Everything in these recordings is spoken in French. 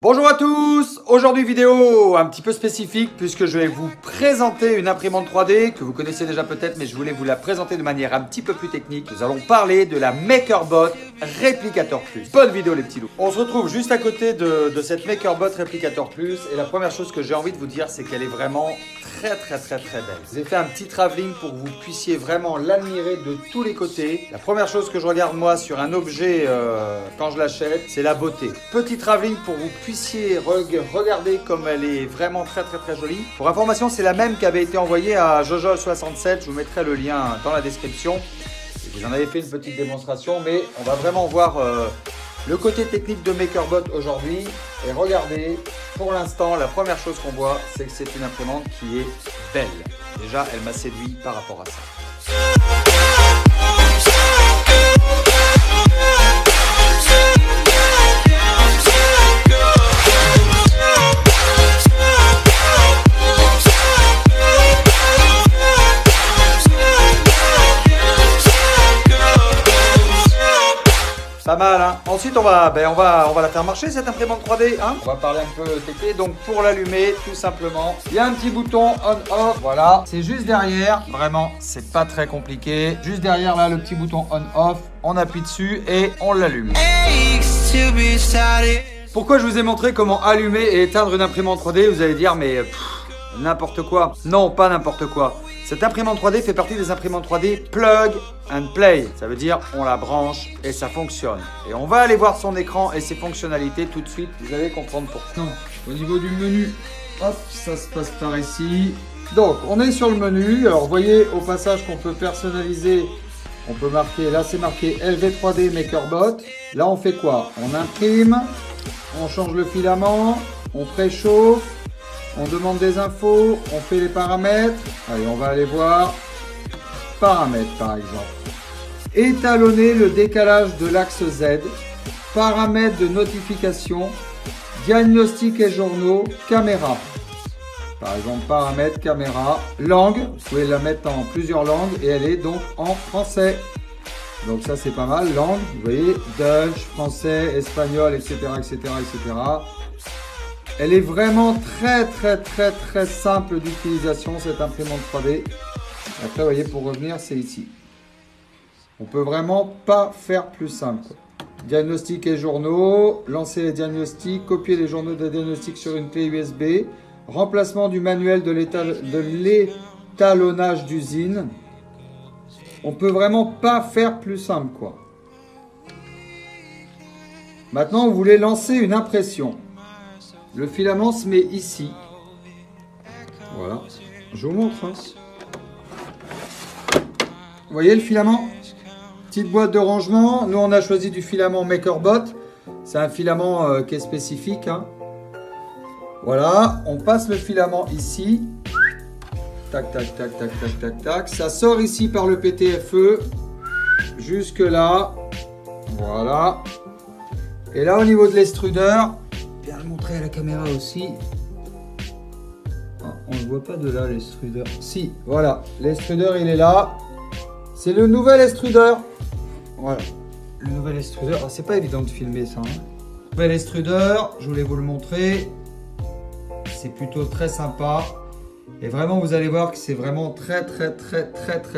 Bonjour à tous, aujourd'hui vidéo un petit peu spécifique puisque je vais vous présenter une imprimante 3D que vous connaissez déjà peut-être mais je voulais vous la présenter de manière un petit peu plus technique. Nous allons parler de la MakerBot Replicator Plus. Bonne vidéo les petits loups. On se retrouve juste à côté de cette MakerBot Replicator Plus et la première chose que j'ai envie de vous dire c'est qu'elle est vraiment très belle. Je vous ai fait un petit travelling pour que vous puissiez vraiment l'admirer de tous les côtés. La première chose que je regarde moi sur un objet quand je l'achète, c'est la beauté. Petit travelling pour que vous puissiez regarder comme elle est vraiment très jolie. Pour information, c'est la même qui avait été envoyée à Jojol67. Je vous mettrai le lien dans la description. J'en avais fait une petite démonstration, mais on va vraiment voir le côté technique de MakerBot aujourd'hui. Et regardez, pour l'instant, la première chose qu'on voit, c'est que c'est une imprimante qui est belle. Déjà, elle m'a séduit par rapport à ça. Pas mal, hein. Ensuite, on va la faire marcher cette imprimante 3D, hein. On va parler un peu technique. Donc, pour l'allumer, tout simplement, il y a un petit bouton on/off. Voilà, c'est juste derrière. Vraiment, c'est pas très compliqué. Juste derrière, là, le petit bouton on/off. On appuie dessus et on l'allume. Pourquoi je vous ai montré comment allumer et éteindre une imprimante 3D? Vous allez dire, mais n'importe quoi. Non, pas n'importe quoi. Cette imprimante 3D fait partie des imprimantes 3D plug and play. Ça veut dire on la branche et ça fonctionne. Et on va aller voir son écran et ses fonctionnalités tout de suite. Vous allez comprendre pourquoi. Au niveau du menu, hop, ça se passe par ici. Donc, on est sur le menu. Alors, vous voyez au passage qu'on peut personnaliser. On peut marquer, là c'est marqué LV3D MakerBot. Là, on fait quoi? On imprime, on change le filament, on préchauffe. On demande des infos, on fait les paramètres. Allez, on va aller voir. Paramètres, par exemple. Étalonner le décalage de l'axe Z. Paramètres de notification. Diagnostic et journaux. Caméra. Par exemple, paramètres, caméra. Langue. Vous pouvez la mettre en plusieurs langues et elle est donc en français. Donc ça, c'est pas mal. Langue, vous voyez, Dutch, français, espagnol, etc., etc., etc. Elle est vraiment très simple d'utilisation, cette imprimante 3D. Après, vous voyez, pour revenir, c'est ici. On peut vraiment pas faire plus simple, quoi. Diagnostic et journaux, lancer les diagnostics, copier les journaux de diagnostic sur une clé USB, remplacement du manuel de l'étalonnage d'usine. On peut vraiment pas faire plus simple, quoi. Maintenant, vous voulez lancer une impression. Le filament se met ici. Voilà. Je vous montre. Hein. Vous voyez le filament? Petite boîte de rangement. Nous, on a choisi du filament MakerBot. C'est un filament qui est spécifique. Hein. Voilà. On passe le filament ici. Tac, tac, tac, tac, tac, tac, tac. Ça sort ici par le PTFE. Jusque là. Voilà. Et là, au niveau de l'extrudeur, bien le montrer à la caméra aussi. Ah, on ne voit pas de là l'extrudeur. Si, voilà, l'extrudeur il est là. C'est le nouvel extrudeur. Voilà, le nouvel extrudeur. Ah, c'est pas évident de filmer ça. Hein. Nouvel extrudeur, je voulais vous le montrer. C'est plutôt très sympa. Et vraiment, vous allez voir que c'est vraiment très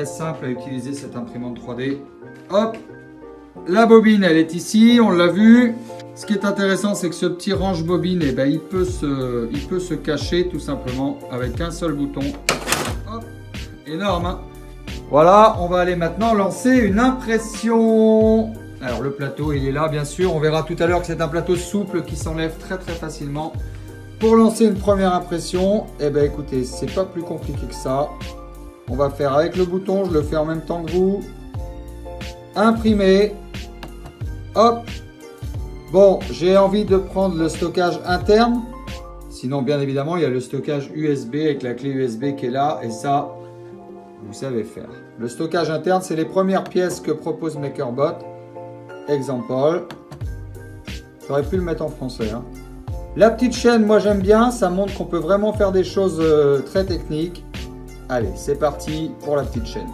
simple à utiliser cette imprimante 3D. Hop, la bobine, elle est ici, on l'a vu. Ce qui est intéressant, c'est que ce petit range bobine, eh ben, il peut se cacher tout simplement avec un seul bouton. Hop, énorme. Hein. Voilà, on va aller maintenant lancer une impression. Alors le plateau, il est là, bien sûr. On verra tout à l'heure que c'est un plateau souple qui s'enlève très facilement. Pour lancer une première impression, eh ben, écoutez, c'est pas plus compliqué que ça. On va faire avec le bouton, je le fais en même temps que vous. Imprimer. Hop. Bon, j'ai envie de prendre le stockage interne. Sinon, bien évidemment, il y a le stockage USB avec la clé USB qui est là. Et ça, vous savez faire. Le stockage interne, c'est les premières pièces que propose MakerBot. Exemple. J'aurais pu le mettre en français. Hein. La petite chaîne, moi j'aime bien. Ça montre qu'on peut vraiment faire des choses très techniques. Allez, c'est parti pour la petite chaîne.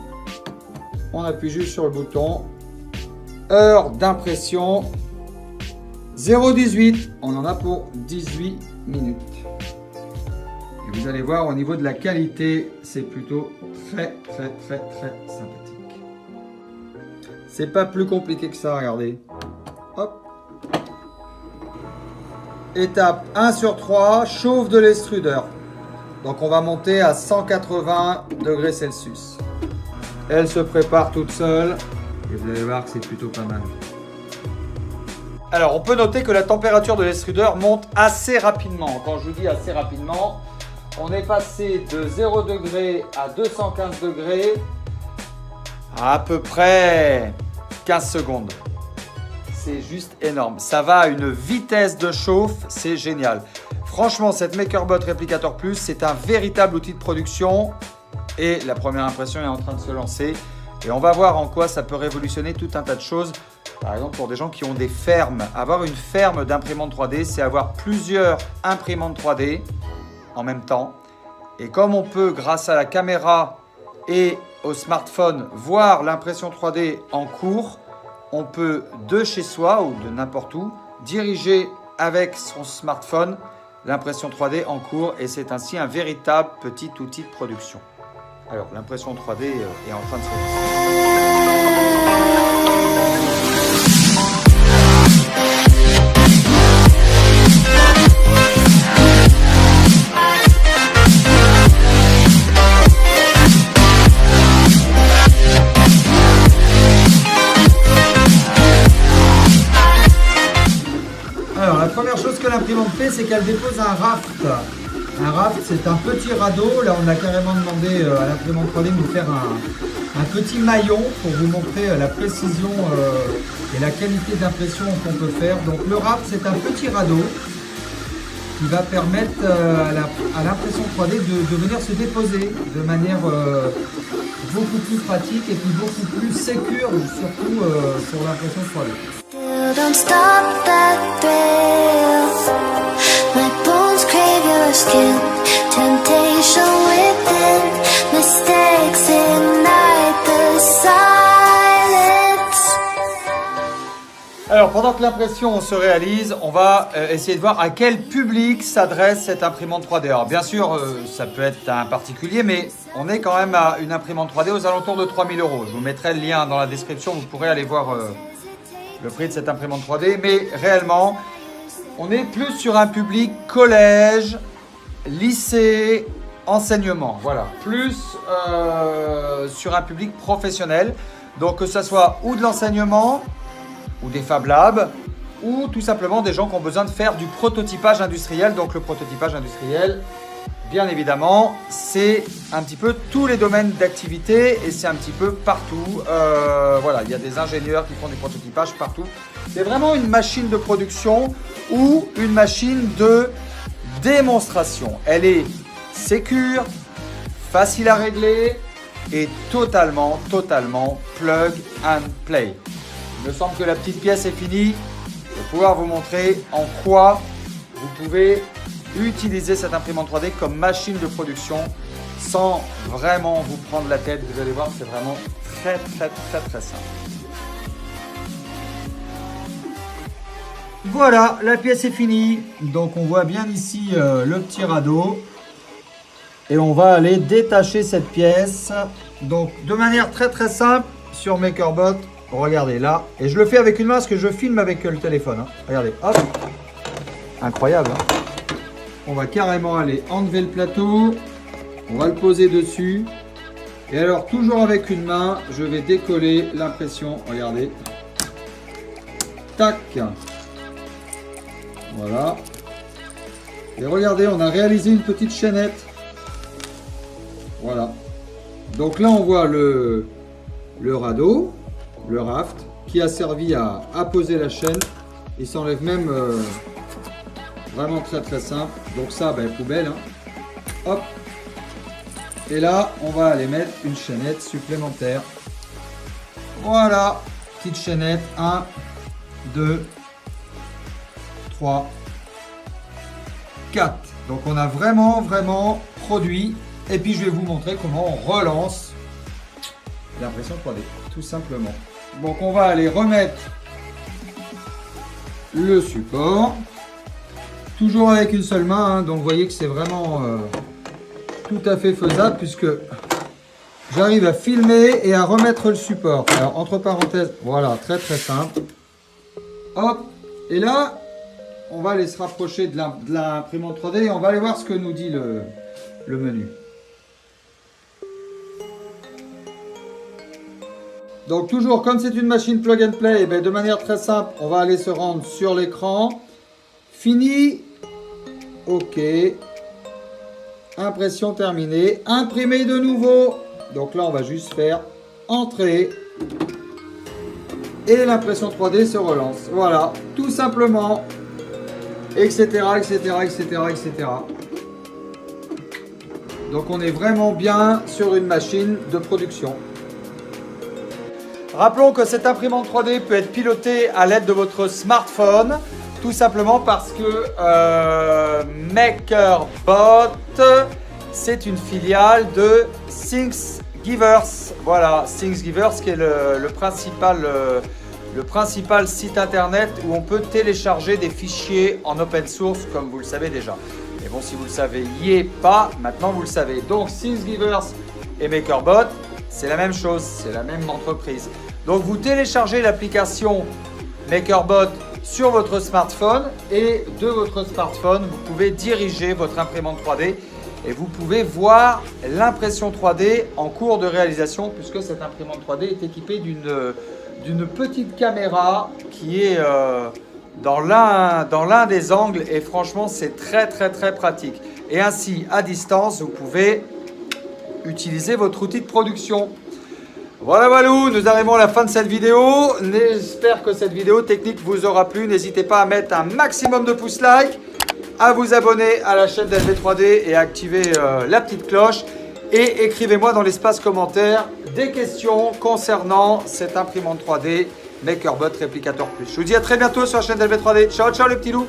On appuie juste sur le bouton. Heure d'impression. 0,18. On en a pour 18 minutes. Et vous allez voir, au niveau de la qualité, c'est plutôt très sympathique. C'est pas plus compliqué que ça, regardez. Hop. Étape 1 sur 3, chauffe de l'extrudeur. Donc on va monter à 180 degrés Celsius. Elle se prépare toute seule et vous allez voir que c'est plutôt pas mal. Alors on peut noter que la température de l'extrudeur monte assez rapidement. Quand je vous dis assez rapidement, on est passé de 0 degré à 215 degrés à peu près 15 secondes. C'est juste énorme. Ça va à une vitesse de chauffe, c'est génial. Franchement, cette MakerBot Replicator Plus, c'est un véritable outil de production et la première impression est en train de se lancer. Et on va voir en quoi ça peut révolutionner tout un tas de choses. Par exemple, pour des gens qui ont des fermes. Avoir une ferme d'imprimantes 3D, c'est avoir plusieurs imprimantes 3D en même temps. Et comme on peut, grâce à la caméra et au smartphone, voir l'impression 3D en cours, on peut, de chez soi ou de n'importe où, diriger avec son smartphone l'impression 3D en cours et c'est ainsi un véritable petit outil de production. Alors, l'impression 3D est en train de se lancer. Alors, la première chose que l'imprimante fait, c'est qu'elle dépose un raft. Un raft, c'est un petit radeau. Là, on a carrément demandé à l'imprimante 3D de nous faire un petit maillon pour vous montrer la précision et la qualité d'impression qu'on peut faire. Donc, le raft, c'est un petit radeau qui va permettre à l'impression 3D de venir se déposer de manière beaucoup plus pratique et puis beaucoup plus sécure, surtout sur l'impression 3D. Don't stop that thrill. My bones crave your skin. Temptation within. Mistakes ignite the silence. Alors, pendant que l'impression se réalise, on va essayer de voir à quel public s'adresse cette imprimante 3D. Alors, bien sûr, ça peut être un particulier, mais on est quand même à une imprimante 3D aux alentours de 3 000 €. Je vous mettrai le lien dans la description, vous pourrez aller voir le prix de cette imprimante 3D, mais réellement, on est plus sur un public collège, lycée, enseignement. Voilà, plus sur un public professionnel. Donc que ce soit ou de l'enseignement, ou des Fab Labs, ou tout simplement des gens qui ont besoin de faire du prototypage industriel. Donc le prototypage industriel, bien évidemment, c'est un petit peu tous les domaines d'activité et c'est un petit peu partout. Voilà, il y a des ingénieurs qui font du prototypage partout. C'est vraiment une machine de production ou une machine de démonstration. Elle est sécure, facile à régler et totalement plug and play. Il me semble que la petite pièce est finie. Je vais pouvoir vous montrer en quoi vous pouvez utiliser cette imprimante 3D comme machine de production sans vraiment vous prendre la tête. Vous allez voir, c'est vraiment très simple. Voilà, la pièce est finie. Donc on voit bien ici le petit radeau. Et on va aller détacher cette pièce. Donc de manière très simple sur MakerBot. Regardez là. Et je le fais avec une main parce que je filme avec le téléphone. Hein. Regardez, hop. Incroyable. Hein. On va carrément aller enlever le plateau. On va le poser dessus. Et alors, toujours avec une main, je vais décoller l'impression. Regardez. Tac. Voilà. Et regardez, on a réalisé une petite chaînette. Voilà. Donc là, on voit le radeau, le raft, qui a servi à poser la chaîne. Il s'enlève même vraiment très simple. Donc ça, ben, poubelle. Hein. Hop. Et là, on va aller mettre une chaînette supplémentaire. Voilà. Petite chaînette. 1, 2, 3, 4. Donc on a vraiment produit. Et puis je vais vous montrer comment on relance l'impression 3D. Tout simplement. Donc on va aller remettre le support. Toujours avec une seule main, hein, donc vous voyez que c'est vraiment tout à fait faisable puisque j'arrive à filmer et à remettre le support. Alors entre parenthèses, voilà, très très simple. Hop, et là, on va aller se rapprocher de l'imprimante 3D et on va aller voir ce que nous dit le menu. Donc toujours, comme c'est une machine plug and play, ben, de manière très simple, on va aller se rendre sur l'écran. Fini. OK. Impression terminée. Imprimer de nouveau. Donc là, on va juste faire Entrée. Et l'impression 3D se relance. Voilà, tout simplement. Etc, etc, etc, etc. Donc on est vraiment bien sur une machine de production. Rappelons que cette imprimante 3D peut être pilotée à l'aide de votre smartphone, tout simplement parce que MakerBot, c'est une filiale de Thinksgivers. Voilà, Thinksgivers qui est le principal site internet où on peut télécharger des fichiers en open source, comme vous le savez déjà. Mais bon, si vous le saviez pas, maintenant vous le savez. Donc Thinksgivers et MakerBot, c'est la même chose, c'est la même entreprise. Donc vous téléchargez l'application MakerBot sur votre smartphone et de votre smartphone, vous pouvez diriger votre imprimante 3D et vous pouvez voir l'impression 3D en cours de réalisation puisque cette imprimante 3D est équipée d'une petite caméra qui est dans l'un des angles et franchement c'est très pratique. Et ainsi à distance vous pouvez utiliser votre outil de production. Voilà, nous arrivons à la fin de cette vidéo. J'espère que cette vidéo technique vous aura plu. N'hésitez pas à mettre un maximum de pouces like, à vous abonner à la chaîne d'LV3D et à activer la petite cloche. Et écrivez-moi dans l'espace commentaire des questions concernant cette imprimante 3D MakerBot Replicator Plus. Je vous dis à très bientôt sur la chaîne d'LV3D. Ciao les petits loups.